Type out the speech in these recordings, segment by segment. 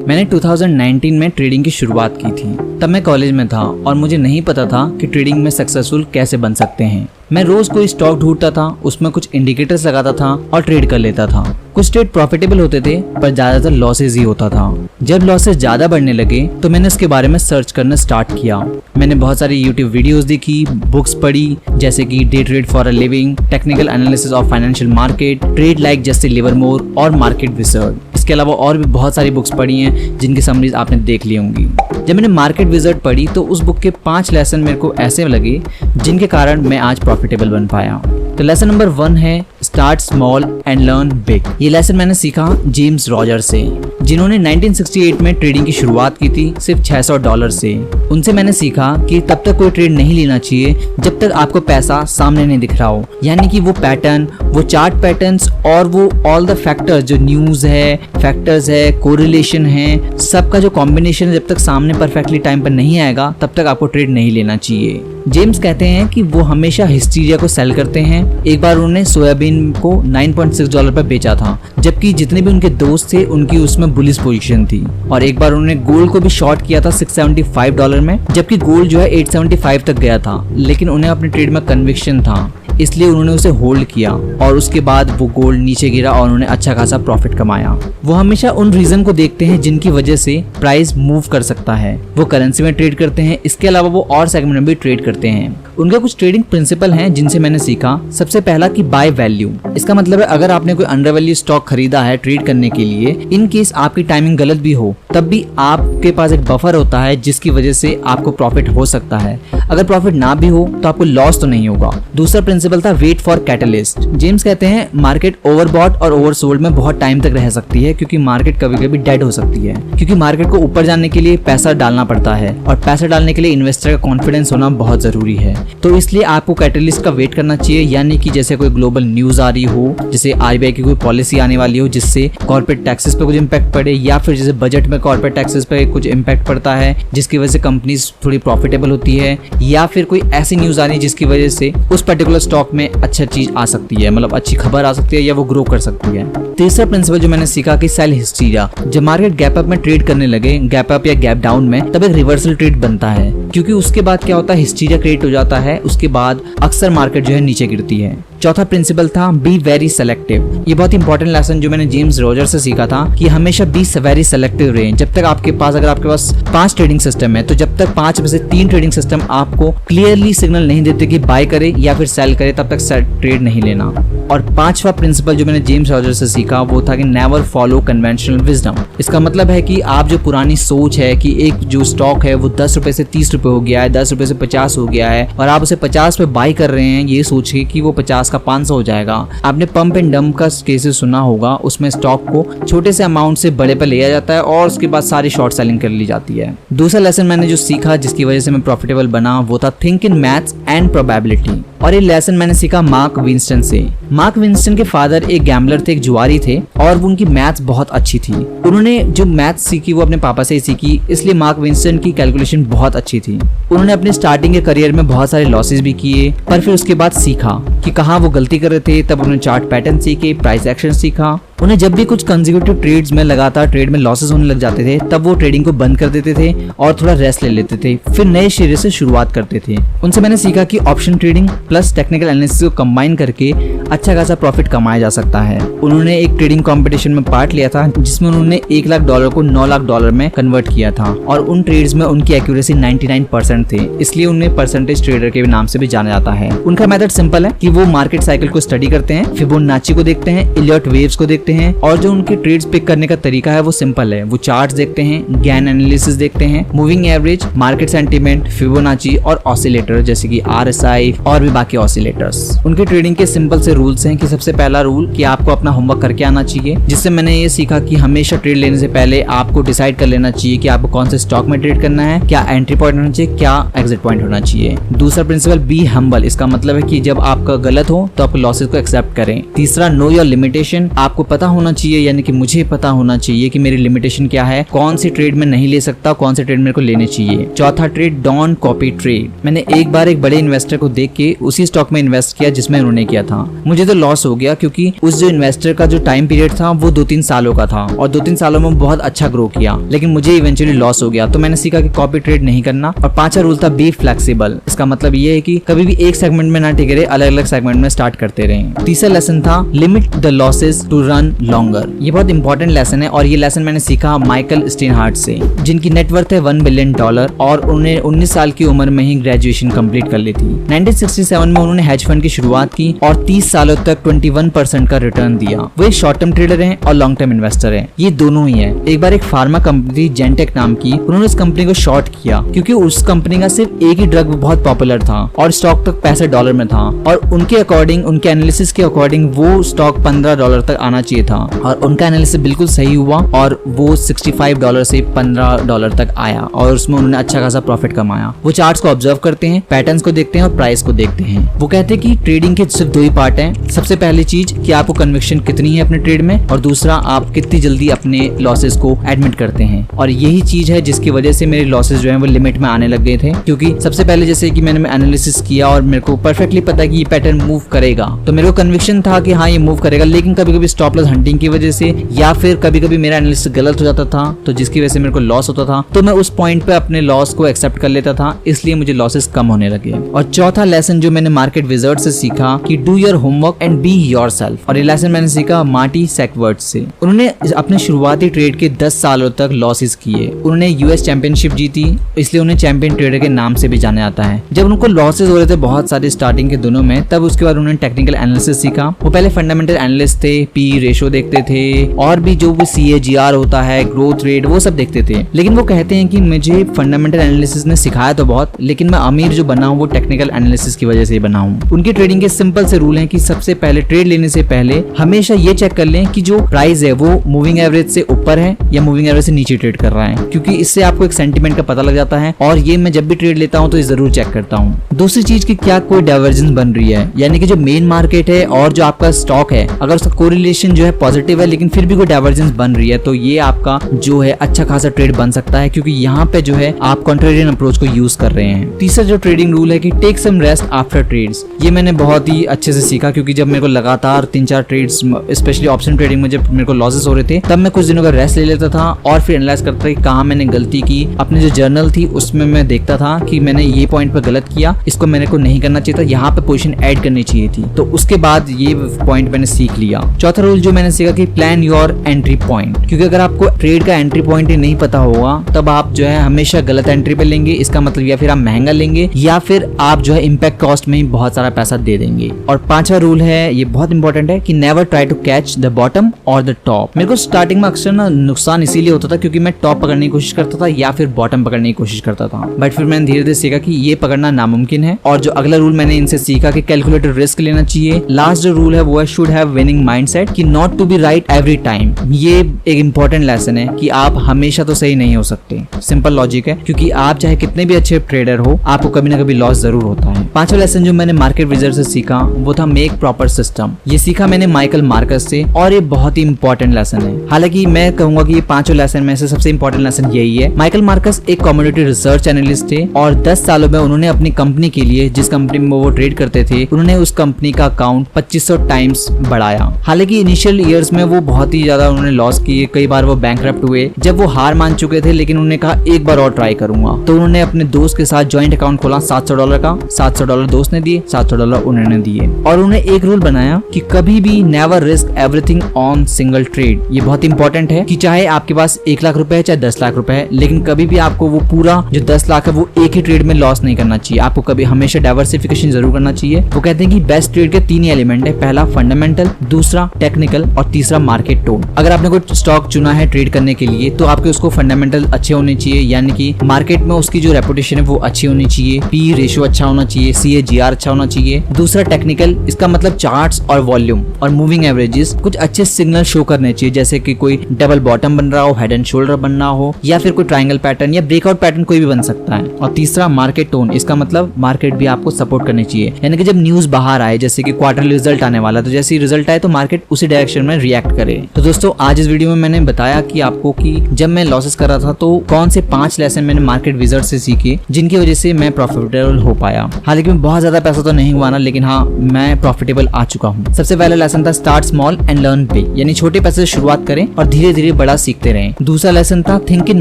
मैंने 2019 में ट्रेडिंग की शुरुआत की थी। तब मैं कॉलेज में था और मुझे नहीं पता था कि ट्रेडिंग में सक्सेसफुल कैसे बन सकते हैं। मैं रोज कोई स्टॉक ढूंढता था, उसमें कुछ इंडिकेटर्स लगाता था और ट्रेड कर लेता था। कुछ ट्रेड प्रॉफिटेबल होते थे पर ज्यादातर लॉसेज ही होता था। जब लॉसेज ज्यादा बढ़ने लगे तो मैंने इसके बारे में सर्च करना स्टार्ट किया। मैंने बहुत सारी यूट्यूब वीडियोस देखी, बुक्स पढ़ी जैसे कि day trade for a living, technical analysis of financial market, trade like जैसे लिवरमोर और मार्केट विजर्ड। इसके अलावा और भी बहुत सारी बुक्स पढ़ी हैं जिनकी समरीज आपने देख ली होंगी। जब मैंने मार्केट विजर्ड पढ़ी तो उस बुक के 5 लेसन मेरे को ऐसे लगे जिनके कारण मैं आज प्रॉफिटेबल बन पाया। तो लेसन नंबर 1 है start small and learn big. ये लेसन मैंने सीखा जेम्स रॉजर से, जिन्होंने 1968 में ट्रेडिंग की शुरुआत की थी सिर्फ $600 से। उनसे मैंने सीखा कि तब तक कोई ट्रेड नहीं लेना चाहिए जब तक आपको पैसा सामने नहीं दिख रहा हो, यानी कि वो पैटर्न, वो चार्ट पैटर्न्स और वो ऑल द फैक्टर्स जो न्यूज है, फैक्टर्स है, कोरिलेशन है, सबका जो कॉम्बिनेशन है, जब तक सामने परफेक्टली टाइम पर नहीं आएगा तब तक आपको ट्रेड नहीं लेना चाहिए। जेम्स कहते हैं कि वो हमेशा हिस्टीरिया को सेल करते हैं। एक बार उन्होंने सोयाबीन को $9.6 पर बेचा था, जबकि जितने भी उनके दोस्त थे उनकी उसमें बुलिश पोजीशन थी। और एक बार उन्होंने गोल्ड को भी शॉर्ट किया था $675 में, जबकि गोल्ड जो है 875 तक गया था, लेकिन उन्हें अपने ट्रेड में कन्विक्शन था इसलिए उन्होंने उसे होल्ड किया और उसके बाद वो गोल्ड नीचे गिरा और उन्होंने अच्छा खासा प्रॉफिट कमाया। वो हमेशा उन रीजन को देखते हैं जिनकी वजह से प्राइस मूव कर सकता है। वो करेंसी में ट्रेड करते हैं, इसके अलावा वो और सेगमेंट में भी ट्रेड करते हैं। उनके कुछ ट्रेडिंग प्रिंसिपल हैं जिनसे मैंने सीखा। सबसे पहला कि बाय वैल्यू। इसका मतलब है अगर आपने कोई अंडर वैल्यू स्टॉक खरीदा है ट्रेड करने के लिए, इन केस आपकी टाइमिंग गलत भी हो तब भी आपके पास एक बफर होता है जिसकी वजह से आपको प्रॉफिट हो सकता है। अगर प्रॉफिट ना भी हो तो आपको लॉस तो नहीं होगा। दूसरा प्रिंसिपल था वेट फॉर कैटलिस्ट। जेम्स कहते हैं मार्केट ओवरबॉट और ओवरसोल्ड में बहुत टाइम तक रह सकती है क्योंकि मार्केट कभी कभी डेड हो सकती है, क्योंकि मार्केट को ऊपर जाने के लिए पैसा डालना पड़ता है और पैसा डालने के लिए इन्वेस्टर का कॉन्फिडेंस होना बहुत जरूरी है। तो इसलिए आपको कैटलिस्ट का वेट करना चाहिए, यानी कि जैसे कोई ग्लोबल न्यूज आ रही हो, जैसे आरबीआई की कोई पॉलिसी आने वाली हो जिससे कॉर्पोरेट टैक्सेस पे कुछ इम्पैक्ट पड़े, या फिर जैसे बजट में कॉर्पोरेट टैक्सेस पे कुछ इम्पैक्ट पड़ता है जिसकी वजह से कंपनीज थोड़ी प्रॉफिटेबल होती है, या फिर कोई ऐसी न्यूज आ रही है जिसकी वजह से उस पर्टिकुलर स्टॉक में अच्छा चीज आ सकती है, मतलब अच्छी खबर आ सकती है या वो ग्रो कर सकती है। तीसरा प्रिंसिपल जो मैंने सीखा कि सेल हिस्टीरिया। जब मार्केट गैप अप में ट्रेड करने लगे, गैप अप या गैप डाउन में, तब एक रिवर्सल ट्रेड बनता है, क्योंकि उसके बाद क्या होता है, हिस्टीरिया क्रिएट हो जाता है, उसके बाद अक्सर मार्केट जो है नीचे गिरती है। चौथा प्रिंसिपल था बी वेरी सेलेक्टिव। ये बहुत इंपॉर्टेंट लेसन जो मैंने जेम्स रॉजर से सीखा था कि हमेशा बी वेरी सेलेक्टिव रहे। जब तक आपके पास, अगर आपके पास 5 ट्रेडिंग सिस्टम है तो जब तक 5 में से 3 ट्रेडिंग सिस्टम आपको क्लियरली सिग्नल नहीं देते कि बाय करे या फिर सेल करे, तब तक ट्रेड नहीं लेना। और 5वां प्रिंसिपल जो मैंने जेम्स रॉजर से सीखा वो था कि नेवर फॉलो कन्वेंशनल विजडम। इसका मतलब है कि आप जो पुरानी सोच है कि एक जो स्टॉक है वो 10 रुपए से 30 रुपए हो गया है, 10 रुपए से 50 हो गया है और आप उसे 50 पे बाय कर रहे हैं, ये सोच के कि वो 50 का 500 हो जाएगा। आपने पंप एंड डंप का केसेस सुना होगा, उसमें स्टॉक को छोटे से अमाउंट से बड़े पे लिया जाता है और उसके बाद सारी शॉर्ट सेलिंग कर ली जाती है। दूसरा लेसन मैंने जो सीखा जिसकी वजह से मैं प्रॉफिटेबल बना वो था think in maths and probability. और ये लेसन मैंने सीखा मार्क विंस्टन से। मार्क विंस्टन के फादर एक गैम्बलर थे, एक जुआरी थे और उनकी मैथ्स बहुत अच्छी थी। उन्होंने जो मैथ्स सीखी वो अपने पापा से ही सीखी, इसलिए मार्क विंस्टन की कैलकुलेशन बहुत अच्छी थी। उन्होंने अपने स्टार्टिंग के करियर में बहुत सारे लॉसेस भी किए, पर फिर उसके बाद सीखा कि कहाँ वो गलती कर रहे थे। तब उन्होंने चार्ट पैटर्न सीखे, प्राइस एक्शन सीखा। उन्हें जब भी कुछ कंसेक्यूटिव ट्रेड्स में लगातार ट्रेड में लॉसेस होने लग जाते थे तब वो ट्रेडिंग को बंद कर देते थे और थोड़ा रेस्ट ले लेते थे, फिर नए सिरे से शुरुआत करते थे। उनसे मैंने सीखा कि option trading plus technical analysis को कंबाइन करके अच्छा खासा प्रॉफिट कमाया जा सकता है। उन्होंने एक ट्रेडिंग कंपटीशन में पार्ट लिया था जिसमें उन्होंने $1 लाख को $9 लाख में कन्वर्ट किया था और उन ट्रेड्स में उनकी एक्यूरेसी 99% थे, इसलिए उन्हें परसेंटेज ट्रेडर के नाम से भी जाना जाता है। उनका मेथड सिंपल है कि वो मार्केट साइकिल को स्टडी करते हैं, फिबोनाची को देखते हैं, एलियट वेव्स को देखते हैं और जो उनके ट्रेड्स पिक करने का तरीका है वो सिंपल है। वो चार्ट्स देखते हैं, गैन एनालिसिस देखते हैं, moving average, market sentiment, Fibonacci और ऑसिलेटर जैसे कि RSI और भी बाकी ऑसिलेटर्स। उनके ट्रेडिंग के सिंपल से रूल्स हैं कि सबसे पहला रूल कि आपको अपना होमवर्क करके आना चाहिए, जिससे मैंने ये सीखा कि हमेशा ट्रेड लेने से पहले आपको डिसाइड कर लेना चाहिए कि आपको कौन से स्टॉक में ट्रेड करना है, क्या एंट्री पॉइंट होना चाहिए, क्या एग्जिट पॉइंट होना चाहिए। दूसरा प्रिंसिपल बी हम्बल। इसका मतलब है कि जब आपका गलत हो तो आप लॉसेस को एक्सेप्ट करें। तीसरा नो योर लिमिटेशन। आपको पता पता होना चाहिए, यानी कि मुझे पता होना चाहिए कि मेरी लिमिटेशन क्या है, कौन सी ट्रेड मैं नहीं ले सकता, कौन से ट्रेड मेरे को लेने चाहिए। चौथा ट्रेड, डोंट कॉपी ट्रेड। मैंने एक बार एक बड़े इन्वेस्टर को देख के उसी स्टॉक में इन्वेस्ट किया जिसमें उन्होंने किया था। मुझे तो लॉस हो गया क्योंकि उस जो इन्वेस्टर का जो टाइम पीरियड था वो 2-3 सालों का था और 2-3 सालों में बहुत अच्छा ग्रो किया, लेकिन मुझे इवेंचुअली लॉस हो गया। तो मैंने सीखा कि कॉपी ट्रेड नहीं करना। और पांचवा रूल था, बी फ्लेक्सिबल। इसका मतलब ये है कि कभी भी एक सेगमेंट में ना टिके रहे, अलग अलग सेगमेंट में स्टार्ट करते रहे। तीसरा लेसन था, limit the losses to run longer. ये बहुत इंपॉर्टेंट लेसन है और ये लेसन मैंने सीखा माइकल स्टीनहार्ट से, जिनकी नेटवर्थ है $1 बिलियन और उन्हें 19 साल की उम्र में ही ग्रेजुएशन कंप्लीट कर ली थी। 1967 में उन्होंने हेज फंड की शुरुआत की और 30 सालों तक 21% का रिटर्न दिया। वो एक शॉर्ट टर्म ट्रेडर हैं और लॉन्ग टर्म इन्वेस्टर हैं। ये दोनों ही है। एक बार एक फार्मा कंपनी जेंटेक नाम की, उन्होंने उस कंपनी को शॉर्ट किया क्योंकि उस कंपनी का सिर्फ एक ही ड्रग बहुत पॉपुलर था और स्टॉक तक $65 में था और उनके अकॉर्डिंग, उनके एनालिसिस के अकॉर्डिंग वो स्टॉक $15 तक आना चाहिए था और उनका एनालिसिस बिल्कुल सही हुआ और वो $65 से $15 तक आया और उसमें उन्होंने अच्छा खासा प्रॉफिट कमाया। वो चार्ट्स को ऑब्जर्व करते हैं, पैटर्न्स को देखते हैं और प्राइस को देखते हैं। वो कहते हैं कि ट्रेडिंग के सिर्फ 2 ही पार्ट हैं। सबसे पहली चीज कि आपको कन्विक्शन कितनी है अपने ट्रेड में और दूसरा आप कितनी जल्दी अपने लॉसेस को एडमिट करते हैं। और यही चीज है जिसकी वजह से मेरे लॉसेस जो है वो लिमिट में आने लग गए थे, क्योंकि सबसे पहले जैसे कि मैंने एनालिसिस किया और मेरे को परफेक्टली पता कि ये पैटर्न मूव करेगा, तो मेरे को कन्विक्शन था कि हाँ ये मूव करेगा। लेकिन कभी कभी स्टॉप लॉस हंटिंग की वजह से या फिर कभी कभी मेरा एनालिसिस गलत हो जाता था, तो जिसकी वजह से मेरे को लॉस होता था, तो मैं उस पॉइंट पे अपने लॉस को एक्सेप्ट कर लेता था, इसलिए मुझे लॉसेस कम होने लगे। और चौथा लेसन जो मैंने मार्केट विजर्ड से सीखा कि do your homework and be yourself. और ये लेसन मैंने सीखा मार्टी सेकवर्ट से। उन्होंने अपने शुरुआती ट्रेड के 10 सालों तक लॉसेस किए। उन्होंने यूएस चैंपियनशिप जीती, इसलिए उन्हें चैंपियन ट्रेडर के नाम से भी जाना जाता है। जब उनको लॉसेस हो रहे थे बहुत सारे स्टार्टिंग के दिनों में, तब उसके बाद उन्होंने टेक्निकल एनालिसिस सीखा। वो पहले फंडामेंटल एनालिस्ट थे, पी रेशो देखते थे और भी जो भी CAGR होता है, ग्रोथ रेट, वो सब देखते थे। लेकिन वो कहते हैं कि मुझे फंडामेंटल एनालिसिस ने सिखाया तो बहुत, लेकिन मैं अमीर जो बना हूँ वो टेक्निकल एनालिसिस की वजह से बना हूँ। उनकी ट्रेडिंग के सिंपल से रूल हैं कि सबसे पहले ट्रेड लेने से पहले हमेशा ये चेक कर लें कि जो प्राइस है वो मूविंग एवरेज से ऊपर है या मूविंग एवरेज से नीचे ट्रेड कर रहा है, क्योंकि इससे आपको एक सेंटीमेंट का पता लग जाता है। और ये मैं जब भी ट्रेड लेता हूँ तो ये जरूर चेक करता हूँ। दूसरी चीज की क्या कोई डाइवर्जेंस बन रही है, यानी कि जो मेन मार्केट है और जो आपका स्टॉक है, अगर उसका कोरिलेशन जो है पॉजिटिव है लेकिन फिर भी कोई डाइवर्जेंस बन रही है, तो ये आपका जो है अच्छा खासा ट्रेड बन सकता है, क्योंकि यहाँ पे जो है आप कॉन्ट्रेरियन अप्रोच को यूज कर रहे हैं। तीसरा जो ट्रेडिंग रूल है कि take some rest after trades. ये मैंने बहुत ही अच्छे से सीखा, क्योंकि जब मेरे को लगातार 3-4 ट्रेड्स, स्पेशली ऑप्शन ट्रेडिंग में जब मेरे को लॉसेस हो रहे थे, तब मैं कुछ दिनों का रेस्ट ले लेता था और फिर एनालाइज करता था कि कहाँ मैंने गलती की। अपने जो जर्नल थी उसमें मैं देखता था कि मैंने ये पॉइंट पर गलत किया, इसको मेरे को नहीं करना चाहिए था, यहाँ पे पोजीशन ऐड करनी चाहिए थी। तो उसके बाद ये पॉइंट मैंने सीख लिया। चौथा रूल जो मैंने सीखा कि प्लान योर एंट्री पॉइंट, क्योंकि अगर आपको ट्रेड का एंट्री पॉइंट ही नहीं पता होगा तब आप जो है हमेशा गलत एंट्री पे लेंगे। इसका मतलब या फिर आप महंगा लेंगे या फिर आप जो है इम्पैक्ट कॉस्ट में ही बहुत सारा पैसा दे देंगे। और पांचवा रूल है, ये बहुत इंपॉर्टेंट है, कि never try to catch the bottom और द टॉप। मेरे को स्टार्टिंग में अक्सर ना नुकसान इसीलिए होता था क्योंकि मैं टॉप पकड़ने की कोशिश करता था या फिर बॉटम पकड़ने की कोशिश करता था, बट फिर मैंने धीरे धीरे सीखा कि ये पकड़ना नामुमकिन है। और जो अगला रूल मैंने इनसे सीखा कि कैलकुलेटेड रिस्क लेना चाहिए। लास्ट जो रूल है वो है शुड हैव विनिंग माइंडसेट, कि not to be right every time. ये एक इंपॉर्टेंट लेसन है कि आप हमेशा तो सही नहीं हो सकते। सिंपल लॉजिक है, क्योंकि आप चाहे कितने भी अच्छे ट्रेडर हो, आपको कभी ना कभी लॉस जरूर होता है। पांचवा लेसन जो मैंने मार्केट विजर्ड से सीखा वो था मेक प्रॉपर सिस्टम। ये सीखा मैंने माइकल मार्कस से और ये बहुत ही इंपॉर्टेंट लेसन है। हालांकि मैं कहूंगा कि ये पांचों लेसन में से सबसे इंपॉर्टेंट लेसन यही है। माइकल मार्कस एक कमोडिटी रिसर्च एनालिस्ट थे और 10 सालों में उन्होंने अपनी कंपनी के लिए, जिस कंपनी में वो ट्रेड करते थे, उन्होंने उस कंपनी का अकाउंट 2500 टाइम्स बढ़ाया। हालांकि इनिशियल ईयर्स में वो बहुत ही ज्यादा उन्होंने लॉस किए, कई बार वो बैंकरप्ट हुए, जब वो हार मान चुके थे, लेकिन उन्होंने कहा एक बार और ट्राई करूंगा। तो उन्होंने अपने दोस्त के साथ ज्वाइंट अकाउंट खोला $700 का। $700 दोस्त ने दिए, $700 उन्होंने दिए। और उन्होंने एक रूल बनाया कि कभी भी never risk everything on single trade. ये बहुत इंपॉर्टेंट है कि चाहे आपके पास 1 लाख रुपए है चाहे 10 लाख रुपए है, लेकिन कभी भी आपको वो पूरा जो 10 लाख है वो एक ही ट्रेड में लॉस नहीं करना चाहिए। आपको कभी हमेशा डाइवर्सिफिकेशन जरूर करना चाहिए। वो कहते हैं कि बेस्ट ट्रेड के 3 ही एलिमेंट है, पहला फंडामेंटल, दूसरा टेक्निकल और तीसरा मार्केट टोन। अगर आपने कोई स्टॉक चुना है ट्रेड करने के लिए तो आपके उसको फंडामेंटल अच्छे होने चाहिए, यानी कि मार्केट में उसकी जो रेपुटेशन है वो अच्छी होनी चाहिए, पी रेशियो अच्छा होना चाहिए, CAGR अच्छा होना चाहिए। दूसरा टेक्निकल, इसका मतलब चार्ट्स और वॉल्यूम और मूविंग एवरेजेस कुछ अच्छे सिग्नल शो करने चाहिए, जैसे कि कोई डबल बॉटम बन रहा हो, हेड एंड शोल्डर बनना हो, या फिर कोई ट्रायंगल पैटर्न या ब्रेकआउट पैटर्न कोई भी बन सकता है। और तीसरा मार्केट टोन, इसका मतलब मार्केट भी आपको सपोर्ट करनी चाहिए, यानी कि जब न्यूज बाहर आए, जैसे कि क्वार्टरली रिजल्ट आने वाला, तो जैसे रिजल्ट आए तो मार्केट उसी डायरेक्शन में रिएक्ट करे। तो दोस्तों आज इस वीडियो में मैंने बताया कि आपको कि जब मैं लॉसेस कर रहा था तो कौन से 5 लेसन मैंने मार्केट विजर्ड से सीखे जिनकी वजह से मैं प्रॉफिटेबल हो पाया। हालांकि मैं बहुत ज्यादा पैसा तो नहीं हुआ ना, लेकिन हाँ मैं प्रॉफिटेबल आ चुका हूँ। सबसे पहला लेसन था start small and learn big, यानी छोटे पैसे से शुरुआत करें और धीरे धीरे बड़ा सीखते रहें। दूसरा लेसन था think in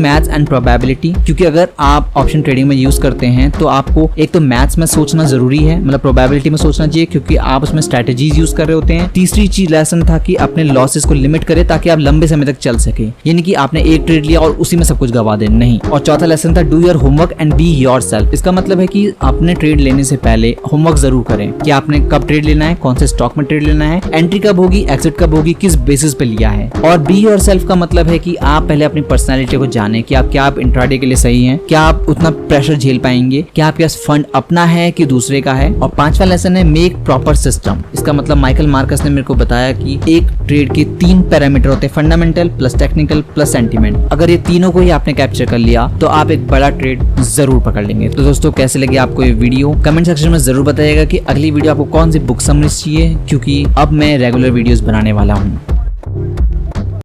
maths and probability, क्योंकि अगर आप ऑप्शन ट्रेडिंग में यूज करते हैं तो आपको एक तो मैथ्स में सोचना जरूरी है, मतलब प्रोबेबिलिटी में सोचना चाहिए क्योंकि आप उसमें स्ट्रेटेजीज यूज कर रहे होते हैं। तीसरी चीज लेसन था कि अपने लॉसेस को लिमिट करें ताकि आप लंबे समय तक चल सके, यानी कि आपने एक ट्रेड लिया और उसी में सब कुछ गवा दे नहीं। और चौथा लेसन था do your homework and be yourself. इसका मतलब है कि आपने ट्रेड लेने से पहले होमवर्क जरूर करें कि आपने कब ट्रेड लेना है, कौन से स्टॉक में ट्रेड लेना है, एंट्री कब होगी, एग्जिट कब होगी, किस बेसिस पे लिया है। और बी योरसेल्फ का मतलब है कि आप पहले अपनी पर्सनैलिटी को जाने कि आप इंट्राडे के लिए सही हैं, क्या आप उतना प्रेशर झेल पाएंगे, क्या आपके पास फंड अपना है कि दूसरे का है। और पांचवा लेसन है मेक प्रॉपर सिस्टम। इसका मतलब माइकल मार्कस ने मेरे को बताया कि एक ट्रेड के 3 पैरामीटर होते हैं, fundamental plus technical plus sentiment. अगर ये तीनों को ही आपने कैप्चर कर लिया तो आप एक बड़ा ट्रेड जरूर पकड़ लेंगे। तो दोस्तों कैसे लगे आपको ये वीडियो, कमेंट सेक्शन में जरूर बताइएगा कि अगली वीडियो आपको कौन सी बुक समरीज चाहिए, क्योंकि अब मैं रेगुलर वीडियोस बनाने वाला हूँ।